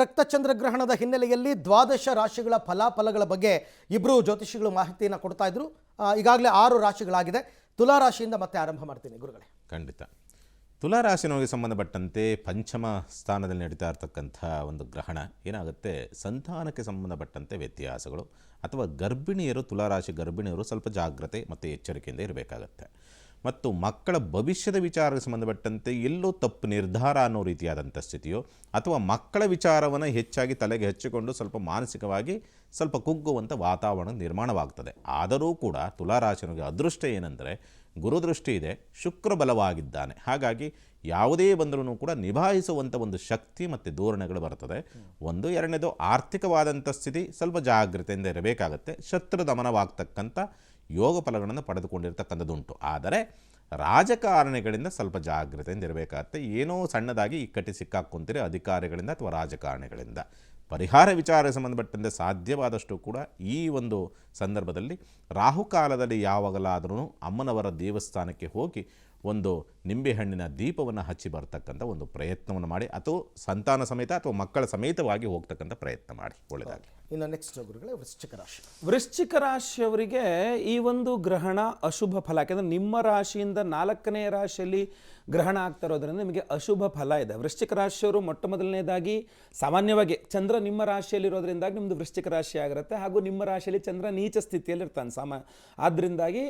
ರಕ್ತಚಂದ್ರಗ್ರಹಣದ ಹಿನ್ನೆಲೆಯಲ್ಲಿ ದ್ವಾದಶ ರಾಶಿಗಳ ಫಲಾಫಲಗಳ ಬಗ್ಗೆ ಇಬ್ಬರು ಜ್ಯೋತಿಷಿಗಳು ಮಾಹಿತಿಯನ್ನು ಕೊಡ್ತಾ ಇದ್ರು. ಈಗಾಗಲೇ 6 ರಾಶಿಗಳಾಗಿದೆ. ತುಲಾ ರಾಶಿಯಿಂದ ಮತ್ತೆ ಆರಂಭ ಮಾಡ್ತೀನಿ ಗುರುಗಳೇ. ಖಂಡಿತ. ತುಲಾ ರಾಶಿನವರಿಗೆ ಸಂಬಂಧಪಟ್ಟಂತೆ ಪಂಚಮ ಸ್ಥಾನದಲ್ಲಿ ನಡೀತಾ ಇರತಕ್ಕಂಥ ಒಂದು ಗ್ರಹಣ ಏನಾಗುತ್ತೆ, ಸಂತಾನಕ್ಕೆ ಸಂಬಂಧಪಟ್ಟಂತೆ ವ್ಯತ್ಯಾಸಗಳು ಅಥವಾ ಗರ್ಭಿಣಿಯರು, ತುಲಾ ರಾಶಿ ಗರ್ಭಿಣಿಯರು ಸ್ವಲ್ಪ ಜಾಗ್ರತೆ ಮತ್ತು ಎಚ್ಚರಿಕೆಯಿಂದ ಇರಬೇಕಾಗತ್ತೆ. ಮತ್ತು ಮಕ್ಕಳ ಭವಿಷ್ಯದ ವಿಚಾರಕ್ಕೆ ಸಂಬಂಧಪಟ್ಟಂತೆ ಎಲ್ಲೋ ತಪ್ಪು ನಿರ್ಧಾರ ಅನ್ನೋ ರೀತಿಯಾದಂಥ ಸ್ಥಿತಿಯೋ ಅಥವಾ ಮಕ್ಕಳ ವಿಚಾರವನ್ನು ಹೆಚ್ಚಾಗಿ ತಲೆಗೆ ಹಚ್ಚಿಕೊಂಡು ಸ್ವಲ್ಪ ಮಾನಸಿಕವಾಗಿ ಸ್ವಲ್ಪ ಕುಗ್ಗುವಂಥ ವಾತಾವರಣ ನಿರ್ಮಾಣವಾಗ್ತದೆ. ಆದರೂ ಕೂಡ ತುಲಾರಾಶಿಯವರಿಗೆ ಅದೃಷ್ಟ ಏನೆಂದರೆ ಗುರುದೃಷ್ಟಿ ಇದೆ, ಶುಕ್ರ ಬಲವಾಗಿದ್ದಾನೆ. ಹಾಗಾಗಿ ಯಾವುದೇ ಬಂದರೂ ಕೂಡ ನಿಭಾಯಿಸುವಂಥ ಒಂದು ಶಕ್ತಿ ಮತ್ತು ಧೋರಣೆಗಳು ಬರ್ತದೆ. ಒಂದು ಎರಡನೇದು ಆರ್ಥಿಕವಾದಂಥ ಸ್ಥಿತಿ ಸ್ವಲ್ಪ ಜಾಗ್ರತೆಯಿಂದ ಇರಬೇಕಾಗತ್ತೆ. ಶತ್ರು ದಮನವಾಗ್ತಕ್ಕಂಥ ಯೋಗ ಫಲಗಳನ್ನು ಪಡೆದುಕೊಂಡಿರ್ತಕ್ಕಂಥದ್ದುಂಟು. ಆದರೆ ರಾಜಕಾರಣಿಗಳಿಂದ ಸ್ವಲ್ಪ ಜಾಗ್ರತೆಯಿಂದ ಇರಬೇಕಾಗತ್ತೆ. ಏನೋ ಸಣ್ಣದಾಗಿ ಇಕ್ಕಟ್ಟಿ ಸಿಕ್ಕಾಕ್ಕೊಂತೀರಿ ಅಧಿಕಾರಿಗಳಿಂದ ಅಥವಾ ರಾಜಕಾರಣಿಗಳಿಂದ. ಪರಿಹಾರ ವಿಚಾರಕ್ಕೆ ಸಂಬಂಧಪಟ್ಟಂತೆ ಸಾಧ್ಯವಾದಷ್ಟು ಕೂಡ ಈ ಒಂದು ಸಂದರ್ಭದಲ್ಲಿ ರಾಹುಕಾಲದಲ್ಲಿ ಯಾವಾಗಲಾದರೂ ಅಮ್ಮನವರ ದೇವಸ್ಥಾನಕ್ಕೆ ಹೋಗಿ ಒಂದು ನಿಂಬೆಹಣ್ಣಿನ ದೀಪವನ್ನು ಹಚ್ಚಿ ಬರ್ತಕ್ಕಂಥ ಒಂದು ಪ್ರಯತ್ನವನ್ನು ಮಾಡಿ, ಅಥವಾ ಸಂತಾನ ಸಮೇತ ಅಥವಾ ಮಕ್ಕಳ ಸಮೇತವಾಗಿ ಹೋಗ್ತಕ್ಕಂಥ ಪ್ರಯತ್ನ ಮಾಡಿ, ಒಳ್ಳೆಯದಾಗಿ. ಇನ್ನು ನೆಕ್ಸ್ಟ್ ಗುರುಗಳೇ, ವೃಶ್ಚಿಕ ರಾಶಿ. ವೃಶ್ಚಿಕ ರಾಶಿಯವರಿಗೆ ಈ ಒಂದು ಗ್ರಹಣ ಅಶುಭ ಫಲ. ಯಾಕೆಂದರೆ ನಿಮ್ಮ ರಾಶಿಯಿಂದ 4ನೇ ರಾಶಿಯಲ್ಲಿ ಗ್ರಹಣ ಆಗ್ತಾ ಇರೋದ್ರಿಂದ ನಿಮಗೆ ಅಶುಭ ಫಲ ಇದೆ. ವೃಶ್ಚಿಕ ರಾಶಿಯವರು ಮೊಟ್ಟ ಮೊದಲನೇದಾಗಿ ಸಾಮಾನ್ಯವಾಗಿ ಚಂದ್ರ ನಿಮ್ಮ ರಾಶಿಯಲ್ಲಿರೋದ್ರಿಂದಾಗಿ ನಿಮ್ಮದು ವೃಶ್ಚಿಕ ರಾಶಿ ಆಗಿರುತ್ತೆ. ಹಾಗೂ ನಿಮ್ಮ ರಾಶಿಯಲ್ಲಿ ಚಂದ್ರ ನೀಚ ಸ್ಥಿತಿಯಲ್ಲಿ ಇರ್ತಾನೆ ಆದ್ದರಿಂದಾಗಿ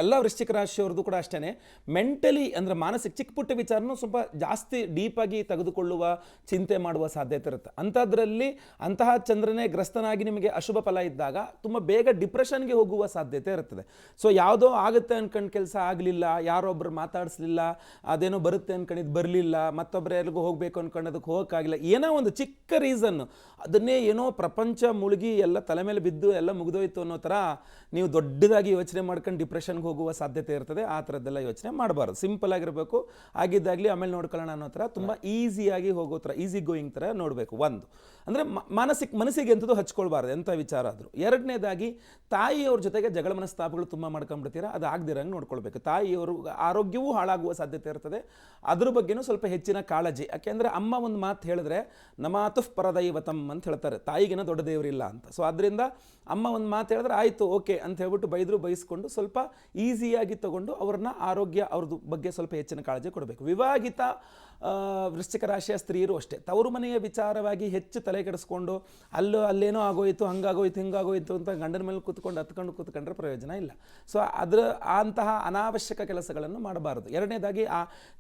ಎಲ್ಲ ವೃಶ್ಚಿಕ ರಾಶಿಯವ್ರದ್ದು ಕೂಡ ಅಷ್ಟೇ ಮೆಂಟಲಿ ಅಂದರೆ ಮಾನಸಿಕ ಚಿಕ್ಕ ಪುಟ್ಟ ವಿಚಾರನೂ ಸ್ವಲ್ಪ ಜಾಸ್ತಿ ಡೀಪಾಗಿ ತೆಗೆದುಕೊಳ್ಳುವ ಚಿಂತೆ ಮಾಡುವ ಸಾಧ್ಯತೆ ಇರುತ್ತೆ. ಅಂಥದ್ರಲ್ಲಿ ಅಂತಹ ಚಂದ್ರನೇ ಗ್ರಸ್ತನಾಗಿ ನಿಮಗೆ ಅಶುಭ ಫಲ ಇದ್ದಾಗ ತುಂಬ ಬೇಗ ಡಿಪ್ರೆಷನ್ಗೆ ಹೋಗುವ ಸಾಧ್ಯತೆ ಇರುತ್ತದೆ. ಸೊ ಯಾವುದೋ ಆಗುತ್ತೆ ಅನ್ಕೊಂಡು ಕೆಲಸ ಆಗಲಿಲ್ಲ, ಯಾರೊಬ್ಬರು ಮಾತಾಡಿಸ್ಲಿಲ್ಲ, ಅದೇನೋ ಬರುತ್ತೆ ಅನ್ಕೊಂಡಿದ್ದು ಬರಲಿಲ್ಲ, ಮತ್ತೊಬ್ಬರು ಎಲ್ಲಿಗೂ ಹೋಗಬೇಕು ಅನ್ಕೊಂಡದಕ್ಕೆ ಹೋಗೋಕ್ಕಾಗಿಲ್ಲ, ಏನೋ ಒಂದು ಚಿಕ್ಕ ರೀಸನ್ನು ಅದನ್ನೇ ಏನೋ ಪ್ರಪಂಚ ಮುಳುಗಿ ಎಲ್ಲ ತಲೆ ಮೇಲೆ ಬಿದ್ದು ಎಲ್ಲ ಮುಗಿದೋಯ್ತು ಅನ್ನೋ ಥರ ನೀವು ದೊಡ್ಡದಾಗಿ ಯೋಚನೆ ಮಾಡ್ಕೊಂಡು ಡಿಪ್ರೆಷನ್ಗೆ ಹೋಗುವ ಸಾಧ್ಯತೆ ಇರ್ತದೆ. ಆ ಥರದ್ದೆಲ್ಲ ಯೋಚನೆ ಮಾಡಬಾರ್ದು, ಸಿಂಪಲ್ ಆಗಿರಬೇಕು. ಆಗಿದ್ದಾಗಲಿ ಆಮೇಲೆ ನೋಡ್ಕೊಳ್ಳೋಣ ಅನ್ನೋ ಥರ ತುಂಬ ಈಸಿಯಾಗಿ ಹೋಗೋ ಥರ, ಈಸಿ ಗೋಯಿಂಗ್ ಥರ ನೋಡಬೇಕು. ಒಂದು ಅಂದರೆ ಮನಸ್ಸಿಗೆ ಎಂಥದ್ದು ಹಚ್ಕೊಳ್ಬಾರ್ದು ಎಂಥ ವಿಚಾರ ಆದರೂ. ಎರಡನೇದಾಗಿ ತಾಯಿಯವ್ರ ಜೊತೆಗೆ ಜಗಳ ಮನಸ್ತಾಪಗಳು ತುಂಬ ಮಾಡ್ಕೊಂಡ್ಬಿಡ್ತೀರಾ, ಅದು ಆಗದಿರಂಗೆ ನೋಡ್ಕೊಳ್ಬೇಕು. ತಾಯಿಯವರು ಆರೋಗ್ಯವೂ ಹಾಳಾಗುವ ಸಾಧ್ಯತೆ ಇರ್ತದೆ. ಅದ್ರ ಬಗ್ಗೆನೂ ಸ್ವಲ್ಪ ಹೆಚ್ಚಿನ ಕಾಳಜಿ. ಯಾಕೆಂದರೆ ಅಮ್ಮ ಒಂದು ಮಾತು ಹೇಳಿದ್ರೆ ನಮಾತುಃ ಪರದೈವತಂ ಅಂತ ಹೇಳ್ತಾರೆ, ತಾಯಿಗೇನೋ ದೊಡ್ಡ ದೇವರಿಲ್ಲ ಅಂತ. ಸೊ ಅದರಿಂದ ಅಮ್ಮ ಒಂದು ಮಾತು ಹೇಳಿದ್ರೆ ಆಯಿತು ಓಕೆ ಅಂತ ಹೇಳ್ಬಿಟ್ಟು ಬೈಸ್ಕೊಂಡು ಸ್ವಲ್ಪ ಈಸಿಯಾಗಿ ತಗೊಂಡು ಅವ್ರನ್ನ ಆರೋಗ್ಯ ಅವ್ರದ್ದು ಬಗ್ಗೆ ಸ್ವಲ್ಪ ಹೆಚ್ಚಿನ ಕಾಳಜಿ ಕೊಡಬೇಕು. ವಿವಾಹಿತ ವೃಶ್ಚಿಕ ರಾಶಿಯ ಸ್ತ್ರೀಯರು ಅಷ್ಟೇ, ತವರು ಮನೆಯ ವಿಚಾರವಾಗಿ ಹೆಚ್ಚು ತಲೆ ಕೆಡಿಸ್ಕೊಂಡು ಅಲ್ಲೇನೋ ಆಗೋಯಿತು, ಹಂಗಾಗೋಯ್ತು ಹಿಂಗಾಗೋಯ್ತು ಅಂತ ಗಂಡನ ಮೇಲೆ ಕೂತ್ಕೊಂಡ್ರೆ ಪ್ರಯೋಜನ ಇಲ್ಲ. ಸೊ ಅಂತಹ ಅನಾವಶ್ಯಕ ಕೆಲಸಗಳನ್ನು ಮಾಡಬಾರದು. ಎರಡನೇದಾಗಿ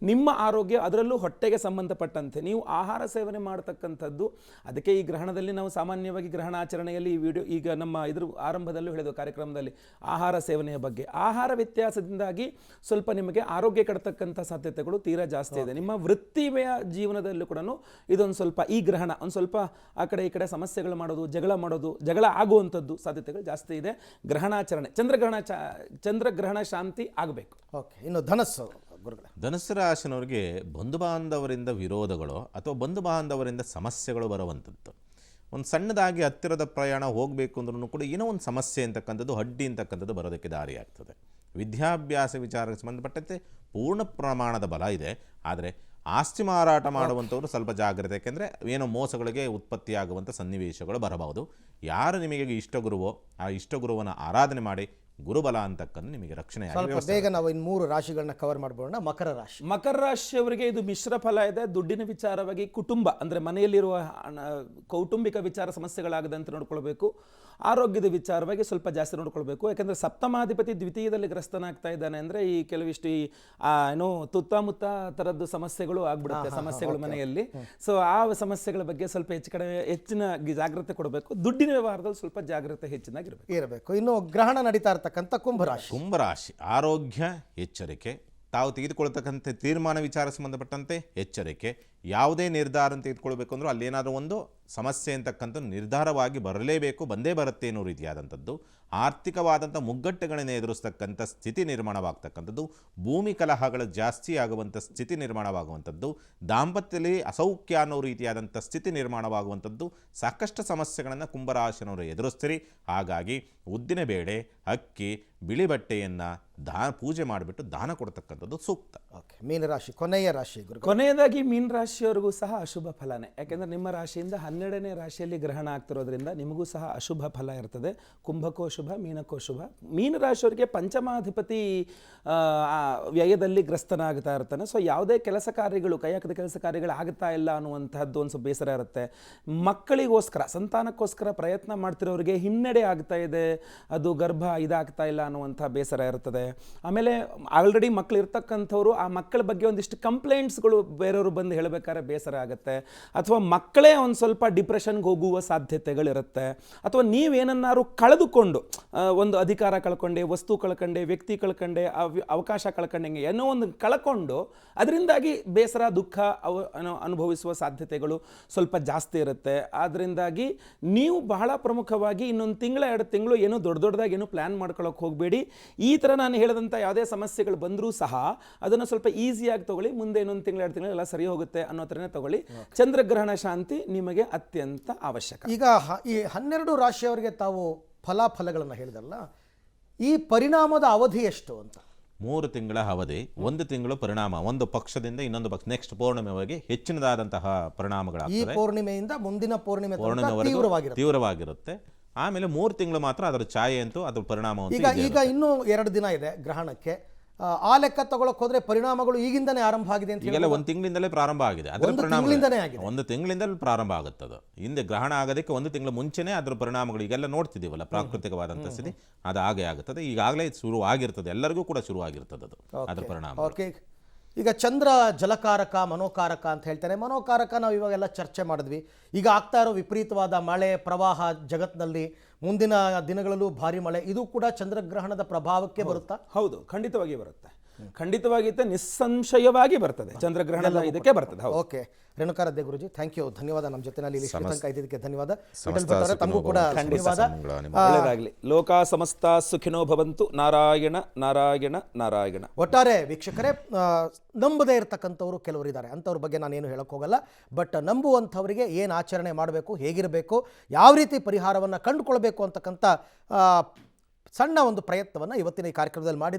ನಿಮ್ಮ ಆರೋಗ್ಯ, ಅದರಲ್ಲೂ ಹೊಟ್ಟೆಗೆ ಸಂಬಂಧಪಟ್ಟಂತೆ ನೀವು ಆಹಾರ ಸೇವನೆ ಮಾಡತಕ್ಕಂಥದ್ದು. ಅದಕ್ಕೆ ಈ ಗ್ರಹಣದಲ್ಲಿ ನಾವು ಸಾಮಾನ್ಯವಾಗಿ ಗ್ರಹಣಾಚರಣೆಯಲ್ಲಿ ಈ ವಿಡಿಯೋ ಈಗ ನಮ್ಮ ಇದ್ರ ಆರಂಭದಲ್ಲೂ ಹೇಳಿದ ಕಾರ್ಯಕ್ರಮದಲ್ಲಿ ಆಹಾರ ಸೇವನೆಯ ಬಗ್ಗೆ, ಆಹಾರ ವ್ಯತ್ಯಾಸದಿಂದಾಗಿ ಸ್ವಲ್ಪ ನಿಮಗೆ ಆರೋಗ್ಯ ಕೆಡತಕ್ಕಂಥ ಸಾಧ್ಯತೆಗಳು ತೀರಾ ಜಾಸ್ತಿ ಇದೆ. ನಿಮ್ಮ ವೃತ್ತಿಮೆಯ ಜೀವನದಲ್ಲೂ ಕೂಡ ಇದೊಂದು ಸ್ವಲ್ಪ ಈ ಗ್ರಹಣ ಒಂದು ಸ್ವಲ್ಪ ಆ ಕಡೆ ಈ ಕಡೆ ಸಮಸ್ಯೆಗಳು ಮಾಡೋದು, ಜಗಳ ಆಗುವಂಥದ್ದು ಸಾಧ್ಯತೆಗಳು ಜಾಸ್ತಿ ಇದೆ. ಗ್ರಹಣಾಚರಣೆ ಚಂದ್ರಗ್ರಹಣ ಶಾಂತಿ ಆಗಬೇಕು. ಓಕೆ, ಇನ್ನು ಧನಸ್ಸು ಗುರುಗಳೇ. ಧನುಸ್ಸು ರಾಶಿನವರಿಗೆ ಬಂಧು ಬಾಂಧವರಿಂದ ವಿರೋಧಗಳು ಅಥವಾ ಬಂಧು ಬಾಂಧವರಿಂದ ಸಮಸ್ಯೆಗಳು ಬರುವಂಥದ್ದು. ಒಂದು ಸಣ್ಣದಾಗಿ ಹತ್ತಿರದ ಪ್ರಯಾಣ ಹೋಗಬೇಕು ಅಂದ್ರೂ ಕೂಡ ಏನೋ ಒಂದು ಸಮಸ್ಯೆ ಅಂತಕ್ಕಂಥದ್ದು, ಅಡ್ಡಿ ಅಂತಕ್ಕಂಥದ್ದು ಬರೋದಕ್ಕೆ ದಾರಿಯಾಗ್ತದೆ. ವಿದ್ಯಾಭ್ಯಾಸ ವಿಚಾರಕ್ಕೆ ಸಂಬಂಧಪಟ್ಟಂತೆ ಪೂರ್ಣ ಪ್ರಮಾಣದ ಬಲ ಇದೆ. ಆದರೆ ಆಸ್ತಿ ಮಾರಾಟ ಮಾಡುವಂಥವ್ರು ಸ್ವಲ್ಪ ಜಾಗ್ರತೆ, ಯಾಕೆಂದರೆ ಏನೋ ಮೋಸಗಳಿಗೆ ಉತ್ಪತ್ತಿಯಾಗುವಂಥ ಸನ್ನಿವೇಶಗಳು ಬರಬಹುದು. ಯಾರು ನಿಮಗೆ ಇಷ್ಟಗುರುವೋ ಆ ಇಷ್ಟಗುರುವನ ಆರಾಧನೆ ಮಾಡಿ, ಗುರುಬಲ ಅಂತಕ್ಕಂಥ ನಿಮಗೆ ರಕ್ಷಣೆ. ಬೇಗ ನಾವು ಇನ್ನು 3 ರಾಶಿಗಳನ್ನ ಕವರ್ ಮಾಡ್ಬೋಣ. ಮಕರ ರಾಶಿ. ಮಕರ ರಾಶಿಯವರಿಗೆ ಇದು ಮಿಶ್ರ ಫಲ ಇದೆ. ದುಡ್ಡಿನ ವಿಚಾರವಾಗಿ ಕುಟುಂಬ ಅಂದರೆ ಮನೆಯಲ್ಲಿರುವ ಕೌಟುಂಬಿಕ ವಿಚಾರ ಸಮಸ್ಯೆಗಳಾಗದಂತೆ ನೋಡ್ಕೊಳ್ಬೇಕು. ಆರೋಗ್ಯದ ವಿಚಾರವಾಗಿ ಸ್ವಲ್ಪ ಜಾಸ್ತಿ ನೋಡ್ಕೊಳ್ಬೇಕು. ಯಾಕೆಂದರೆ ಸಪ್ತಮಾಧಿಪತಿ ದ್ವಿತೀಯದಲ್ಲಿ ಗ್ರಸ್ತನಾಗ್ತಾ ಇದ್ದಾನೆ ಅಂದರೆ ಈ ಕೆಲವಿಷ್ಟು ಏನೋ ತುತ್ತಮುತ್ತ ಥರದ್ದು ಸಮಸ್ಯೆಗಳು ಆಗ್ಬಿಡುತ್ತೆ, ಸಮಸ್ಯೆಗಳು ಮನೆಯಲ್ಲಿ. ಸೊ ಆ ಸಮಸ್ಯೆಗಳ ಬಗ್ಗೆ ಸ್ವಲ್ಪ ಹೆಚ್ಚಿನ ಜಾಗ್ರತೆ ಕೊಡಬೇಕು. ದುಡ್ಡಿನ ವ್ಯವಹಾರದಲ್ಲಿ ಸ್ವಲ್ಪ ಜಾಗ್ರತೆ ಹೆಚ್ಚಿನಾಗಿರಬೇಕು. ಇನ್ನು ಗ್ರಹಣ ನಡೀತಾ ಇರತಕ್ಕಂಥ ಕುಂಭರಾಶಿ ಆರೋಗ್ಯ ಎಚ್ಚರಿಕೆ, ತಾವು ತೆಗೆದುಕೊಳ್ತಕ್ಕಂಥ ತೀರ್ಮಾನ ವಿಚಾರ ಸಂಬಂಧಪಟ್ಟಂತೆ ಎಚ್ಚರಿಕೆ. ಯಾವುದೇ ನಿರ್ಧಾರ ತೆಗೆದುಕೊಳ್ಬೇಕು ಅಂದರೂ ಅಲ್ಲೇನಾದರೂ ಒಂದು ಸಮಸ್ಯೆ ಅಂತಕ್ಕಂಥ ನಿರ್ಧಾರವಾಗಿ ಬರಲೇಬೇಕು, ಬಂದೇ ಬರುತ್ತೆ ಅನ್ನೋ ರೀತಿಯಾದಂಥದ್ದು. ಆರ್ಥಿಕವಾದಂಥ ಮುಗ್ಗಟ್ಟುಗಳನ್ನು ಎದುರಿಸ್ತಕ್ಕಂಥ ಸ್ಥಿತಿ ನಿರ್ಮಾಣವಾಗ್ತಕ್ಕಂಥದ್ದು. ಭೂಮಿ ಕಲಹಗಳು ಜಾಸ್ತಿ ಆಗುವಂಥ ಸ್ಥಿತಿ ನಿರ್ಮಾಣವಾಗುವಂಥದ್ದು. ದಾಂಪತ್ಯದಲ್ಲಿ ಅಸೌಖ್ಯ ಅನ್ನೋ ರೀತಿಯಾದಂಥ ಸ್ಥಿತಿ ನಿರ್ಮಾಣವಾಗುವಂಥದ್ದು. ಸಾಕಷ್ಟು ಸಮಸ್ಯೆಗಳನ್ನು ಕುಂಭರಾಶಿನವರು ಎದುರಿಸ್ತೀರಿ. ಹಾಗಾಗಿ ಉದ್ದಿನ ಬೇಳೆ, ಅಕ್ಕಿ, ಬಿಳಿ ಬಟ್ಟೆಯನ್ನು ಪೂಜೆ ಮಾಡಿಬಿಟ್ಟು ದಾನ ಕೊಡ್ತಕ್ಕಂಥದ್ದು ಸೂಕ್ತ. ಓಕೆ, ಮೀನರಾಶಿ ಕೊನೆಯ ರಾಶಿ. ಕೊನೆಯದಾಗಿ ಮೀನರಾಶಿ ರಾಶಿಯವರಿಗೂ ಸಹ ಅಶುಭ ಫಲನೇ. ಯಾಕೆಂದರೆ ನಿಮ್ಮ ರಾಶಿಯಿಂದ 12ನೇ ರಾಶಿಯಲ್ಲಿ ಗ್ರಹಣ ಆಗ್ತಿರೋದ್ರಿಂದ ನಿಮಗೂ ಸಹ ಅಶುಭ ಫಲ ಇರ್ತದೆ. ಕುಂಭಕ್ಕೂ ಶುಭ, ಮೀನಕ್ಕೂ ಶುಭ. ಮೀನ ರಾಶಿಯವರಿಗೆ ಪಂಚಮಾಧಿಪತಿ ವ್ಯಯದಲ್ಲಿ ಗ್ರಸ್ತನಾಗ್ತಾ ಇರ್ತಾನೆ. ಸೊ ಯಾವುದೇ ಕೆಲಸ ಕಾರ್ಯಗಳು, ಕೈ ಹಾಕಿದ ಕೆಲಸ ಕಾರ್ಯಗಳು ಆಗ್ತಾ ಇಲ್ಲ ಅನ್ನುವಂಥದ್ದು ಒಂದು ಸ್ವಲ್ಪ ಬೇಸರ ಇರುತ್ತೆ. ಮಕ್ಕಳಿಗೋಸ್ಕರ, ಸಂತಾನಕ್ಕೋಸ್ಕರ ಪ್ರಯತ್ನ ಮಾಡ್ತಿರೋರಿಗೆ ಹಿನ್ನಡೆ ಆಗ್ತಾ ಇದೆ, ಅದು ಗರ್ಭ ಇದಾಗ್ತಾ ಇಲ್ಲ ಅನ್ನುವಂಥ ಬೇಸರ ಇರ್ತದೆ. ಆಮೇಲೆ ಆಲ್ರೆಡಿ ಮಕ್ಕಳು ಇರ್ತಕ್ಕಂಥವ್ರು ಆ ಮಕ್ಕಳ ಬಗ್ಗೆ ಒಂದಿಷ್ಟು ಕಂಪ್ಲೇಂಟ್ಸ್ಗಳು ಬೇರೆಯವರು ಬಂದು ಹೇಳಬೇಕಾದ್ರೆ ಬೇಸರ ಆಗುತ್ತೆ. ಅಥವಾ ಮಕ್ಕಳೇ ಒಂದು ಸ್ವಲ್ಪ ಡಿಪ್ರೆಷನ್ಗೆ ಹೋಗುವ ಸಾಧ್ಯತೆಗಳಿರುತ್ತೆ. ಅಥವಾ ನೀವೇನನ್ನಾರು ಕಳೆದುಕೊಂಡು, ಒಂದು ಅಧಿಕಾರ ಕಳ್ಕೊಂಡೆ, ವಸ್ತು ಕಳ್ಕೊಂಡೆ, ವ್ಯಕ್ತಿ ಕಳ್ಕೊಂಡೆ, ಅವಕಾಶ ಕಳ್ಕೊಂಡಂಗೆ ಏನೋ ಒಂದು ಕಳ್ಕೊಂಡು ಅದರಿಂದಾಗಿ ಬೇಸರ, ದುಃಖ ಅನುಭವಿಸುವ ಸಾಧ್ಯತೆಗಳು ಸ್ವಲ್ಪ ಜಾಸ್ತಿ ಇರುತ್ತೆ. ಆದ್ದರಿಂದಾಗಿ ನೀವು ಬಹಳ ಪ್ರಮುಖವಾಗಿ ಇನ್ನೊಂದು ತಿಂಗಳ 2 ತಿಂಗಳು ಏನೋ ದೊಡ್ಡದಾಗಿ ಏನೋ ಪ್ಲ್ಯಾನ್ ಮಾಡ್ಕೊಳ್ಳೋಕೆ ಹೋಗಬೇಡಿ. ಈ ಥರ ನಾನು ಹೇಳಿದಂಥ ಯಾವುದೇ ಸಮಸ್ಯೆಗಳು ಬಂದರೂ ಸಹ ಅದನ್ನು ಸ್ವಲ್ಪ ಈಸಿಯಾಗಿ ತಗೊಳ್ಳಿ. ಮುಂದೆ ಇನ್ನೊಂದು ತಿಂಗಳು 2 ತಿಂಗಳು ಎಲ್ಲ ಸರಿ ಹೋಗುತ್ತೆ ಅನ್ನೋ ಥರನೇ ತಗೊಳ್ಳಿ. ಚಂದ್ರಗ್ರಹಣ ಶಾಂತಿ ನಿಮಗೆ ಅತ್ಯಂತ ಅವಶ್ಯಕ. ಈಗ ಈ 12 ರಾಶಿಯವರಿಗೆ ತಾವು ಫಲಾಫಲಗಳನ್ನು ಹೇಳಿದಲ್ಲ, ಈ ಪರಿಣಾಮದ ಅವಧಿ ಎಷ್ಟು ಅಂತ? 3 ತಿಂಗಳ ಅವಧಿ, 1 ತಿಂಗಳು ಪರಿಣಾಮ. ಒಂದು ಪಕ್ಷದಿಂದ ಇನ್ನೊಂದು ಪಕ್ಷ ನೆಕ್ಸ್ಟ್ ಪೌರ್ಣಿಮೆವರೆಗೆ ಹೆಚ್ಚಿನದಾದಂತಹ ಪರಿಣಾಮಗಳಾಗ್ತದೆ. ಈ ಪೌರ್ಣಿಮೆಯಿಂದ ಮುಂದಿನ ಪೌರ್ಣಿಮೆವರೆಗೂ ತೀವ್ರವಾಗಿರುತ್ತೆ. ಆಮೇಲೆ 3 ತಿಂಗಳು ಮಾತ್ರ ಅದರ ಛಾಯೆ ಅಂತೂ, ಅದರ ಪರಿಣಾಮ ಈಗ ಇನ್ನೂ 2 ದಿನ ಇದೆ ಗ್ರಹಣಕ್ಕೆ. ಆ ಲೆಕ್ಕ ತಗೊಳಕ್ ಹೋದ್ರೆ ಪರಿಣಾಮಗಳು ಈಗಿಂದನೇ ಆರಂಭ ಆಗಿದೆ ಅಂತ ಈಗೆಲ್ಲ 1 ತಿಂಗಳಿಂದಲೇ ಪ್ರಾರಂಭ ಆಗಿದೆ. ಅದರ ಪರಿಣಾಮ 1 ತಿಂಗಳಿಂದಲೇ ಪ್ರಾರಂಭ ಆಗುತ್ತದೆ. ಹಿಂದೆ ಗ್ರಹಣ ಆಗೋದಕ್ಕೆ 1 ತಿಂಗಳ ಮುಂಚೆನೇ ಅದರ ಪರಿಣಾಮಗಳು ಈಗೆಲ್ಲ ನೋಡ್ತಿದ್ದೀವಲ್ಲ, ಪ್ರಾಕೃತಿಕವಾದಂಥ ಸ್ಥಿತಿ ಅದು ಹಾಗೆ ಆಗುತ್ತದೆ. ಈಗಾಗಲೇ ಶುರು ಆಗಿರ್ತದೆ, ಎಲ್ಲರಿಗೂ ಕೂಡ ಶುರು ಆಗಿರ್ತದೆ ಅದು ಅದರ ಪರಿಣಾಮ. ಓಕೆ, ಈಗ ಚಂದ್ರ ಜಲಕಾರಕ, ಮನೋಕಾರಕ ಅಂತ ಹೇಳ್ತಾರೆ. ಮನೋಕಾರಕ ನಾವು ಇವಾಗೆಲ್ಲ ಚರ್ಚೆ ಮಾಡಿದ್ವಿ. ಈಗ ಆಗ್ತಾ ಇರೋ ವಿಪರೀತವಾದ ಮಳೆ, ಪ್ರವಾಹ ಜಗತ್ತಿನಲ್ಲಿ, ಮುಂದಿನ ದಿನಗಳಲ್ಲೂ ಭಾರಿ ಮಳೆ, ಇದು ಕೂಡ ಚಂದ್ರಗ್ರಹಣದ ಪ್ರಭಾವಕ್ಕೆ ಬರುತ್ತಾ? ಹೌದು, ಖಂಡಿತವಾಗಿ ಬರುತ್ತೆ. ಖಂಡಿತವಾಗಿ ನಿಸ್ಸಂಶಯವಾಗಿ ಬರ್ತದೆ. ಚಂದ್ರಗ್ರಹಣ ಇದಕ್ಕೆ ಬರ್ತದೆ. Okay, Renukaradhya Guruji, thank you, ಧನ್ಯವಾದ. ನಮ್ಮ ಜೊತೆನಲ್ಲಿ ಇಲ್ಲಿ ತನಕ ಇದ್ದಿದ್ದಕ್ಕೆ ಧನ್ಯವಾದ. ತಮಗೂ ಕೂಡ ಧನ್ಯವಾದ. ಒಳ್ಳೆಯದಾಗಲಿ. ಲೋಕ ಸಮಸ್ತ ಸುಖಿನೋ ಭವಂತು. ನಾರಾಯಣ ನಾರಾಯಣ ನಾರಾಯಣ. ಒಟ್ಟಾರೆ ವೀಕ್ಷಕರೇ, ನಂಬದೇ ಇರತಕ್ಕಂಥವ್ರು ಕೆಲವರು ಇದ್ದಾರೆ. ಅಂಥವ್ರ ಬಗ್ಗೆ ನಾನೇನು ಹೇಳಕ್ಕೆ ಹೋಗಲ್ಲ. ಬಟ್ ನಂಬುವಂಥವರಿಗೆ ಏನು ಆಚರಣೆ ಮಾಡಬೇಕು, ಹೇಗಿರಬೇಕು, ಯಾವ ರೀತಿ ಪರಿಹಾರವನ್ನು ಕಂಡುಕೊಳ್ಬೇಕು ಅಂತಕ್ಕಂಥ ಸಣ್ಣ ಒಂದು ಪ್ರಯತ್ನವನ್ನು ಇವತ್ತಿನ ಈ ಕಾರ್ಯಕ್ರಮದಲ್ಲಿ ಮಾಡಿದ್ವಿ.